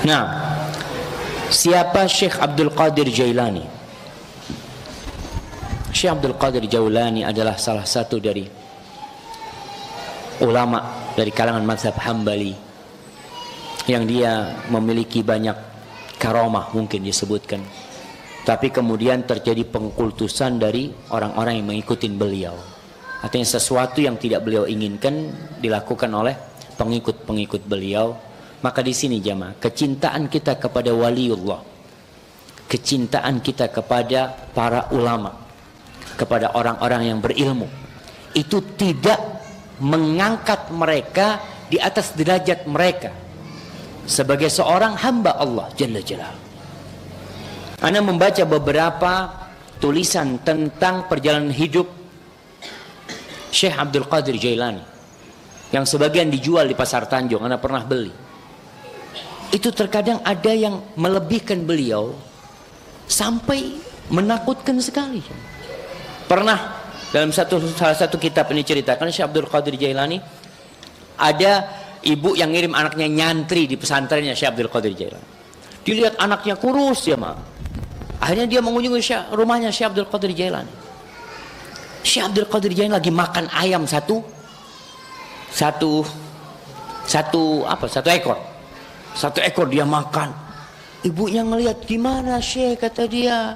Nah, siapa Syekh Abdul Qadir Jailani? Syekh Abdul Qadir Jailani adalah salah satu dari ulama dari kalangan mazhab Hambali yang dia memiliki banyak karamah mungkin disebutkan, tapi kemudian terjadi pengkultusan dari orang-orang yang mengikuti beliau. Artinya sesuatu yang tidak beliau inginkan dilakukan oleh pengikut-pengikut beliau. Maka di sini jamaah, kecintaan kita kepada waliullah, kecintaan kita kepada para ulama, kepada orang-orang yang berilmu, itu tidak mengangkat mereka di atas derajat mereka sebagai seorang hamba Allah Jalla Jalaluhu. Ana membaca beberapa tulisan tentang perjalanan hidup Syekh Abdul Qadir Jailani yang sebagian dijual di Pasar Tanjung. Ana pernah beli. Itu terkadang ada yang melebihkan beliau sampai menakutkan sekali. Pernah dalam salah satu kitab ini ceritakan Syekh Abdul Qadir Jailani, ada ibu yang ngirim anaknya nyantri di pesantrennya Syekh Abdul Qadir Jailani. Dilihat anaknya kurus ya ma. Akhirnya dia mengunjungi rumahnya Syekh Abdul Qadir Jailani. Syekh Abdul Qadir Jailani lagi makan ayam satu ekor. Satu ekor dia makan. Ibunya ngelihat, gimana Syekh, kata dia,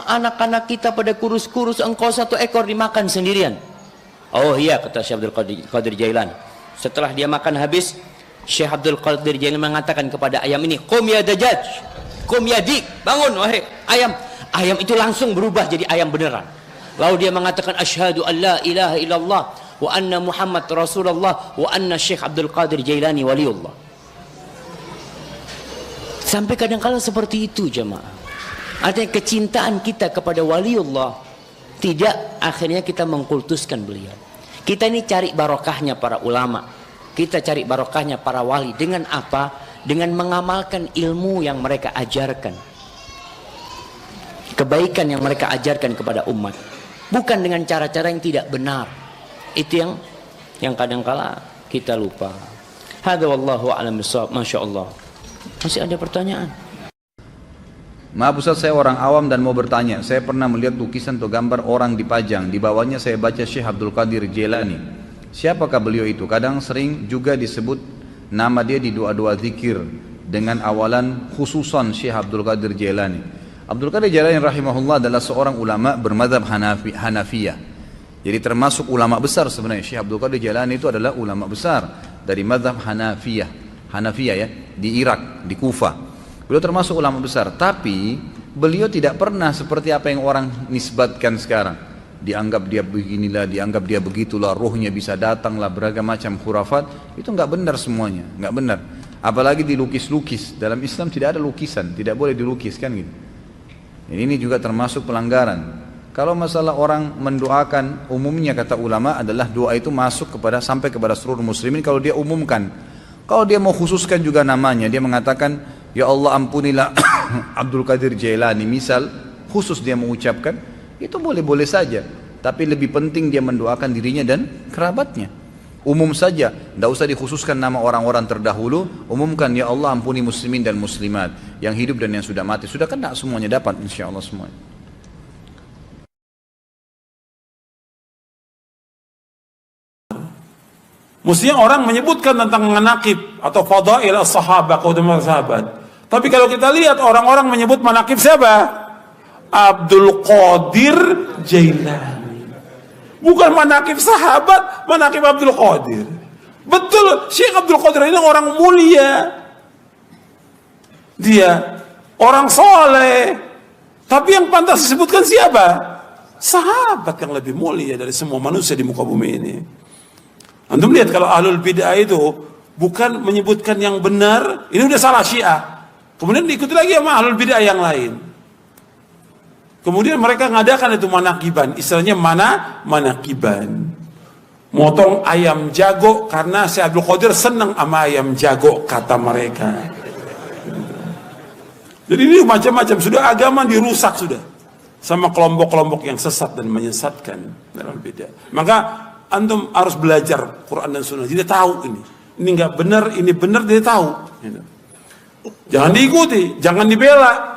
anak-anak kita pada kurus-kurus, engkau satu ekor dimakan sendirian. Oh iya, kata Syekh Abdul Qadir Jailani. Setelah dia makan habis, Syekh Abdul Qadir Jailani mengatakan kepada ayam ini, qum ya dajjaj, qum ya dik, bangun wahai ayam. Ayam itu langsung berubah jadi ayam beneran. Lalu dia mengatakan, asyhadu an la ilaha illallah wa anna Muhammad Rasulullah wa anna Syekh Abdul Qadir Jailani waliullah. Sampai kadang-kala seperti itu jemaah. Artinya kecintaan kita kepada waliullah tidak akhirnya kita mengkultuskan beliau. Kita ini cari barokahnya para ulama, kita cari barokahnya para wali. Dengan apa? Dengan mengamalkan ilmu yang mereka ajarkan, kebaikan yang mereka ajarkan kepada umat, bukan dengan cara-cara yang tidak benar. Itu yang kadang-kala kita lupa. Hadza wallahu a'lam bishawab. Masyaallah. Masih ada pertanyaan? Maaf Ustaz, saya orang awam dan mau bertanya. Saya pernah melihat lukisan atau gambar orang dipajang. Di bawahnya saya baca Syekh Abdul Qadir Jailani. Siapakah beliau itu? Kadang sering juga disebut nama dia di doa-doa zikir dengan awalan khususan Syekh Abdul Qadir Jailani. Abdul Qadir Jailani rahimahullah adalah seorang ulama bermadzhab Hanafiyah. Jadi termasuk ulama besar sebenarnya. Syekh Abdul Qadir Jailani itu adalah ulama besar dari madzhab Hanafiyah ya, di Irak, di Kufah. Beliau termasuk ulama besar, tapi beliau tidak pernah seperti apa yang orang nisbatkan sekarang. Dianggap dia beginilah, dianggap dia begitulah, rohnya bisa datanglah, beragam macam khurafat. Itu nggak benar semuanya, nggak benar. Apalagi dilukis-lukis. Dalam Islam tidak ada lukisan, tidak boleh dilukiskan gitu. Ini juga termasuk pelanggaran. Kalau masalah orang mendoakan, umumnya kata ulama adalah doa itu masuk sampai kepada seluruh muslimin kalau dia umumkan. Kalau dia mau khususkan juga namanya, dia mengatakan, ya Allah ampunilah Abdul Qadir Jailani, misal, khusus dia mengucapkan, itu boleh-boleh saja. Tapi lebih penting dia mendoakan dirinya dan kerabatnya. Umum saja, tidak usah dikhususkan nama orang-orang terdahulu, umumkan, ya Allah ampuni muslimin dan muslimat, yang hidup dan yang sudah mati. Sudah kan tak semuanya dapat, insya Allah semuanya. Mestinya orang menyebutkan tentang manaqib atau fadail as-sahabah, qaudamul sahabat. Tapi kalau kita lihat orang-orang menyebut manaqib siapa? Abdul Qadir Jailani. Bukan manaqib sahabat, manaqib Abdul Qadir. Betul, Syekh Abdul Qadir ini orang mulia. Dia orang soleh. Tapi yang pantas disebutkan siapa? Sahabat yang lebih mulia dari semua manusia di muka bumi ini. Antum lihat kalau ahlul bid'ah itu bukan menyebutkan yang benar, ini udah salah Syiah. Kemudian diikuti lagi sama ahlul bid'ah yang lain. Kemudian mereka ngadakan itu manakiban, istilahnya manakiban. Motong ayam jago karena Syekh Abdul Qadir senang sama ayam jago, kata mereka. Jadi ini macam-macam, sudah agama dirusak sudah sama kelompok-kelompok yang sesat dan menyesatkan dalam bid'ah. Maka antum harus belajar Quran dan Sunnah. Jadi tahu ini nggak benar, ini benar, dia tahu. Jangan diikuti, jangan dibela.